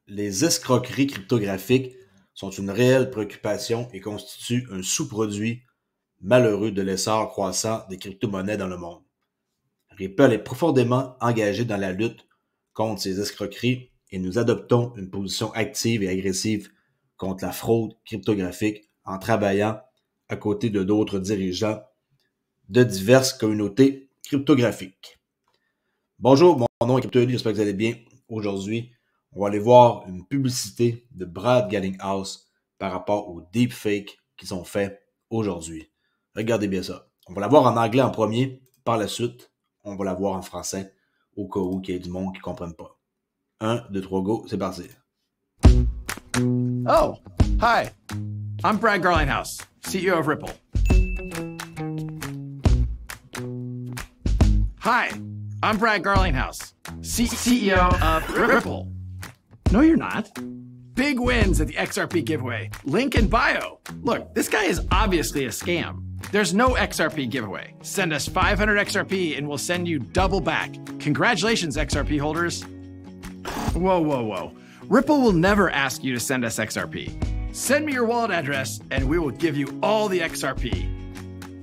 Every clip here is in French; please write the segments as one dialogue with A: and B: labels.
A: Les escroqueries cryptographiques sont une réelle préoccupation et constituent un sous-produit malheureux de l'essor croissant des crypto-monnaies dans le monde. Ripple est profondément engagé dans la lutte contre ces escroqueries et nous adoptons une position active et agressive contre la fraude cryptographique en travaillant à côté de d'autres dirigeants de diverses communautés cryptographiques. Bonjour, mon nom est CryptoEli, j'espère que vous allez bien. Aujourd'hui, on va aller voir une publicité de Brad Garlinghouse par rapport aux deepfakes qu'ils ont fait aujourd'hui. Regardez bien ça. On va la voir en anglais en premier. Par la suite, on va la voir en français au cas où il y ait du monde qui ne comprenne pas. 1, 2, 3, go, c'est parti.
B: Oh, hi. I'm Brad Garlinghouse, CEO of Ripple. Hi, I'm Brad Garlinghouse, CEO of Ripple. No, you're not. Big wins at the XRP giveaway. Link in bio. Look, this guy is obviously a scam. There's no XRP giveaway. Send us 500 XRP and we'll send you double back. Congratulations, XRP holders. Whoa, whoa, whoa. Ripple will never ask you to send us XRP. Send me your wallet address and we will give you all the XRP.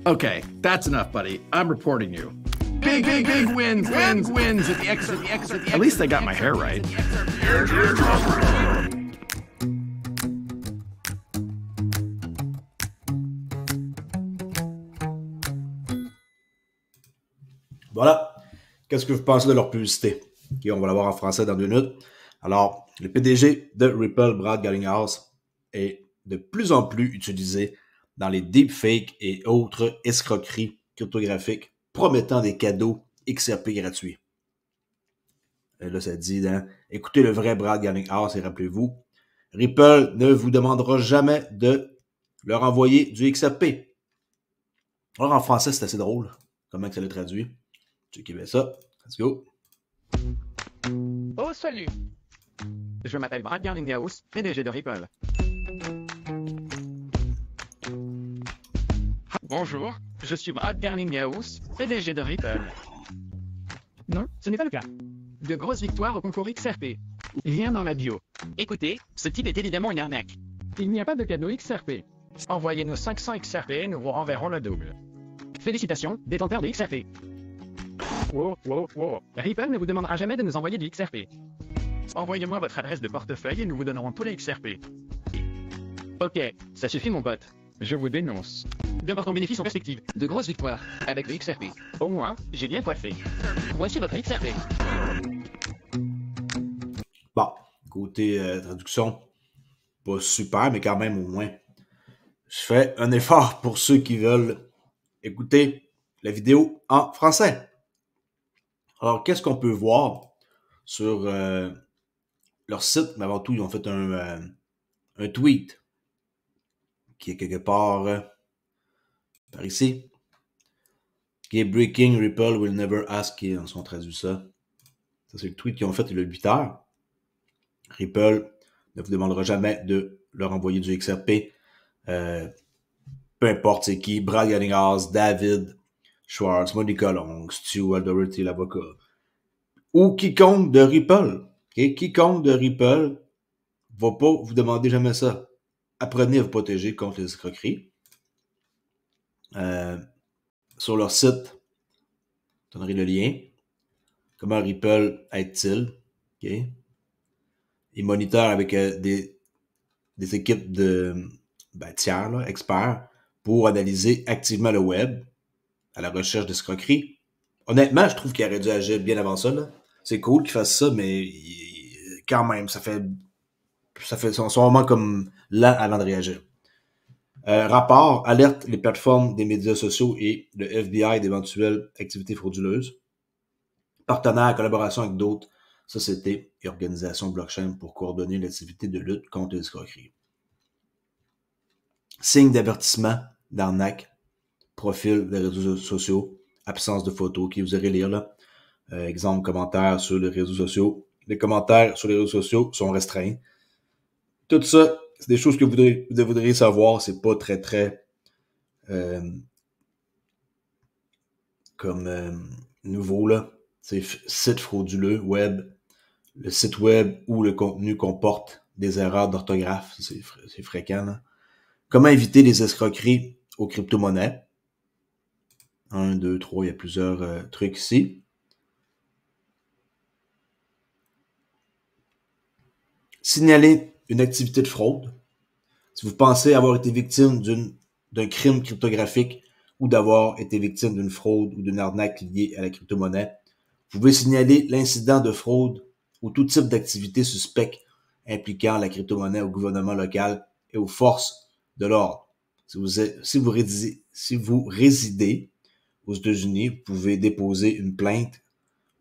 B: Okay, that's enough, buddy. I'm reporting you. Big wins at the XRP. At least I got my hair right.
A: Voilà. Qu'est-ce que vous pensez de leur publicité? Okay, on va la voir en français dans 2 minutes. Alors, le PDG de Ripple, Brad Garlinghouse, est de plus en plus utilisé dans les deepfakes et autres escroqueries cryptographiques promettant des cadeaux XRP gratuits. Et là, ça dit, hein, écoutez le vrai Brad Garlinghouse et rappelez-vous, Ripple ne vous demandera jamais de leur envoyer du XRP. Alors, en français, c'est assez drôle. Comment ça le traduit? Checkez bien ça. Let's go.
C: Oh, salut! Je m'appelle Brad Garlinghouse, PDG de Ripple. Bonjour, je suis Brad Garlinghouse, PDG de Ripple. Non, ce n'est pas le cas. De grosses victoires au concours XRP. Lien dans ma bio. Écoutez, ce type est évidemment une arnaque. Il n'y a pas de cadeau XRP. Envoyez-nous 500 XRP et nous vous renverrons le double. Félicitations, détenteur de XRP. Wow. Ripple ne vous demandera jamais de nous envoyer du XRP. Envoyez-moi votre adresse de portefeuille et nous vous donnerons tous les XRP. Ok, ça suffit mon pote. Je vous dénonce. D'importants bénéfices en perspective. De grosses victoires avec le XRP. Au moins, j'ai bien coiffé. Voici votre XRP.
A: Bon, côté traduction, pas super, mais quand même au moins. Je fais un effort pour ceux qui veulent écouter la vidéo en français. Alors, qu'est-ce qu'on peut voir sur leur site? Mais avant tout, ils ont fait un tweet qui est quelque part par ici. Qui est Breaking Ripple will never ask. Ils ont traduit ça. Ça, c'est le tweet qu'ils ont fait il y a 8 heures. Ripple ne vous demandera jamais de leur envoyer du XRP. Peu importe c'est qui. Brad Garlinghouse, David Schwartz, Monica Long, Stu Aldoretti, l'avocat. Ou quiconque de Ripple. Okay? Quiconque de Ripple va pas vous demander jamais ça. Apprenez à vous protéger contre les escroqueries. Sur leur site, je donnerai le lien. Comment Ripple aide-t-il? Okay? Ils monitorent avec des équipes de tiers, là, experts, pour analyser activement le web à la recherche d'escroqueries. Honnêtement, je trouve qu'il aurait dû agir bien avant ça. Là. C'est cool qu'il fasse ça, mais quand même, ça fait son moment comme lent avant de réagir. Rapport alerte les plateformes des médias sociaux et le FBI d'éventuelles activités frauduleuses. Partenaires, collaboration avec d'autres sociétés et organisations blockchain pour coordonner l'activité de lutte contre les escroqueries. Signe d'avertissement, d'arnaque, profil des réseaux sociaux, absence de photos, qui vous irez lire là. Exemple, commentaires sur les réseaux sociaux. Les commentaires sur les réseaux sociaux sont restreints. Tout ça, c'est des choses que vous devriez savoir. C'est pas très nouveau là. C'est site frauduleux, web. le site web ou le contenu comporte des erreurs d'orthographe. C'est fréquent, là. Comment éviter les escroqueries aux crypto-monnaies? 1, 2, 3, il y a plusieurs trucs ici. Signaler une activité de fraude. Si vous pensez avoir été victime d'un crime cryptographique ou d'avoir été victime d'une fraude ou d'une arnaque liée à la crypto-monnaie, vous pouvez signaler l'incident de fraude ou tout type d'activité suspecte impliquant la crypto-monnaie au gouvernement local et aux forces de l'ordre. Si vous résidez aux États-Unis, vous pouvez déposer une plainte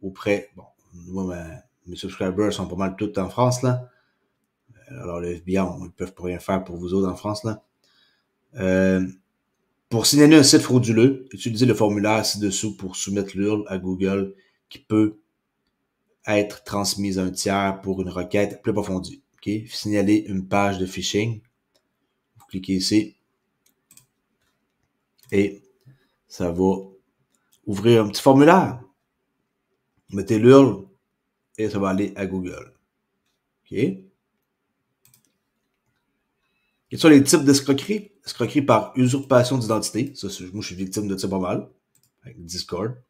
A: auprès, bon, moi, mes subscribers sont pas mal tous en France, là. Alors, le FBI, ils peuvent pas rien faire pour vous autres en France, là. Pour signaler un site frauduleux, utilisez le formulaire ci-dessous pour soumettre l'URL à Google qui peut être transmise à un tiers pour une requête plus approfondie. Okay? Signaler une page de phishing. Vous cliquez ici et ça va ouvrir un petit formulaire. Vous mettez l'URL et ça va aller à Google. Okay? Quels sont les types d'escroquerie? Escroquerie par usurpation d'identité. Ça, moi, je suis victime de ça pas mal. Avec Discord.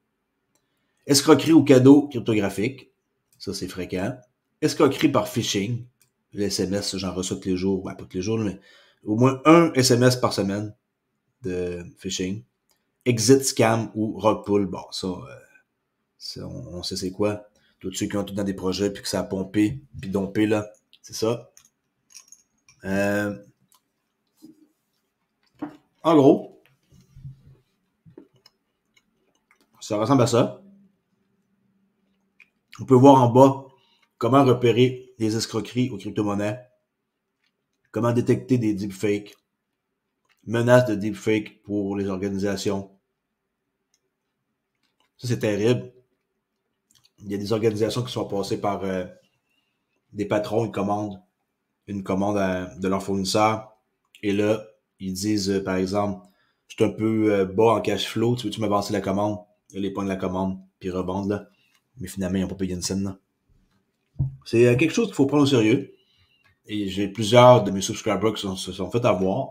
A: Escroquerie au cadeau cryptographique. Ça, c'est fréquent. Escroquerie par phishing. Le SMS, j'en reçois tous les jours. Ben, pas tous les jours, mais au moins un SMS par semaine de phishing. Exit scam ou rug pull. Bon, ça on sait c'est quoi. Tous ceux qui ont tout dans des projets puis que ça a pompé puis dompé, là. C'est ça. En gros, ça ressemble à ça. On peut voir en bas comment repérer les escroqueries aux crypto-monnaies, comment détecter des deepfakes, menaces de deepfake pour les organisations. Ça, c'est terrible. Il y a des organisations qui sont passées par des patrons, une commande de leur fournisseur. Et là, ils disent, par exemple, je suis un peu bas en cash flow, tu veux-tu m'avancer la commande? Ils les pognent la commande, puis ils rebondent, là. Mais finalement, ils n'ont pas payé une scène, là. C'est quelque chose qu'il faut prendre au sérieux. Et j'ai plusieurs de mes subscribers qui se sont fait avoir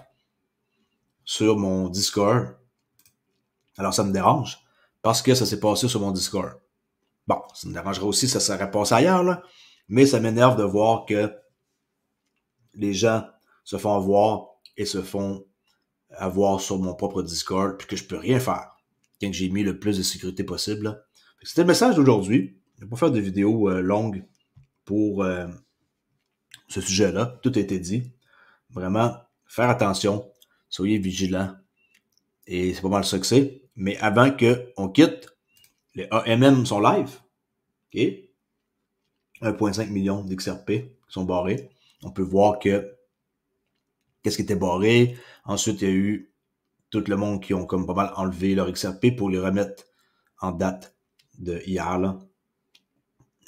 A: sur mon Discord. Alors, ça me dérange parce que ça s'est passé sur mon Discord. Bon, ça me dérangerait aussi si ça serait passé ailleurs, là. Mais ça m'énerve de voir que les gens se font avoir et se font avoir sur mon propre Discord puis que je peux rien faire. Quand j'ai mis le plus de sécurité possible, là. C'était le message d'aujourd'hui. Je ne vais pas faire de vidéos longues pour ce sujet-là. Tout a été dit. Vraiment, faire attention. Soyez vigilants. Et c'est pas mal ça que c'est. Mais avant qu'on quitte, les AMM sont live. OK? 1,5 million d'XRP qui sont barrés. On peut voir que qu'est-ce qui était barré. Ensuite, il y a eu tout le monde qui ont comme pas mal enlevé leur XRP pour les remettre en date de hier, là.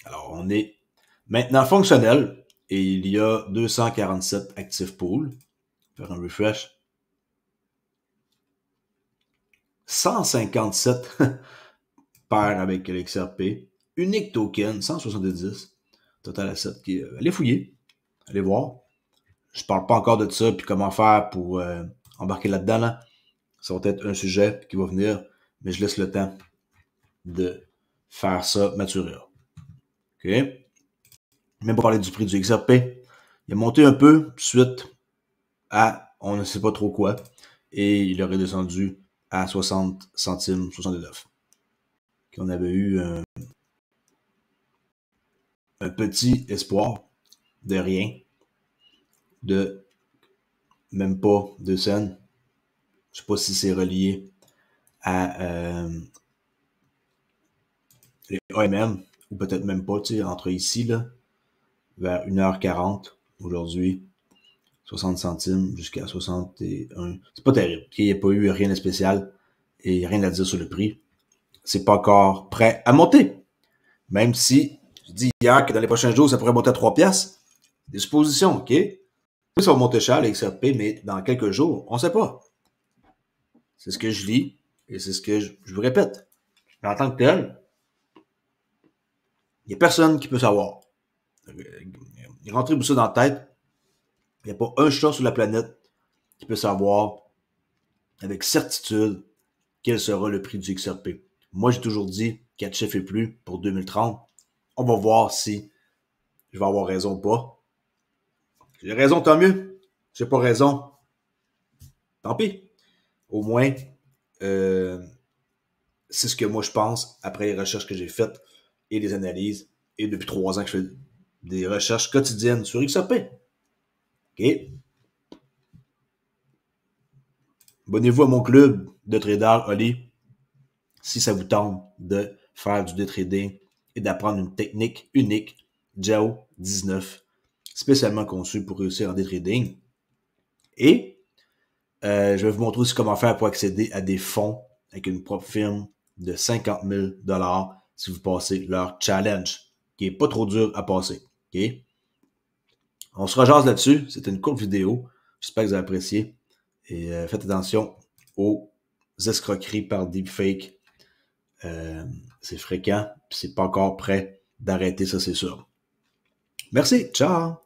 A: Alors, on est maintenant fonctionnel et il y a 247 actifs pools. Faire un refresh. 157 paires avec l'XRP. Unique token, 170. Total asset. Allez fouiller. Allez voir. Je parle pas encore de ça puis comment faire pour embarquer là-dedans, là. Ça va être un sujet qui va venir, mais je laisse le temps de faire ça maturer. OK? Même pas parler du prix du XRP. Il a monté un peu suite à on ne sait pas trop quoi. Et il aurait descendu à 60 centimes, 69. On avait eu un petit espoir de rien. De même pas 2 cents. Je sais pas si c'est relié à les AMM ou peut-être même pas, tu sais, entre ici, là, vers 1h40 aujourd'hui, 60 centimes jusqu'à 61. C'est pas terrible. Il n'y a pas eu rien de spécial et rien à dire sur le prix. C'est pas encore prêt à monter. Même si, je dis hier que dans les prochains jours, ça pourrait monter à 3 piastres. Des suppositions, OK? Oui, ça va monter cher, les XRP, mais dans quelques jours, on sait pas. C'est ce que je lis et c'est ce que je vous répète. Mais en tant que tel, il n'y a personne qui peut savoir. rentrez-vous ça dans la tête. Il n'y a pas un chat sur la planète qui peut savoir avec certitude quel sera le prix du XRP. Moi, j'ai toujours dit 4 chiffres et plus pour 2030. On va voir si je vais avoir raison ou pas. J'ai raison, tant mieux. J'ai pas raison, tant pis. Au moins, c'est ce que moi je pense après les recherches que j'ai faites et les analyses. Et depuis 3 ans que je fais des recherches quotidiennes sur XRP. OK? Abonnez-vous à mon club de traders, Oli, si ça vous tente de faire du day trading et d'apprendre une technique unique, JAO 19, spécialement conçue pour réussir en day trading. Et je vais vous montrer aussi comment faire pour accéder à des fonds avec une propre firme de 50 000 $ si vous passez leur challenge, qui est pas trop dur à passer. Okay? On se rejase là-dessus. C'était une courte vidéo. J'espère que vous avez apprécié. Et faites attention aux escroqueries par deepfake. C'est fréquent. Puis c'est pas encore prêt d'arrêter, ça c'est sûr. Merci. Ciao.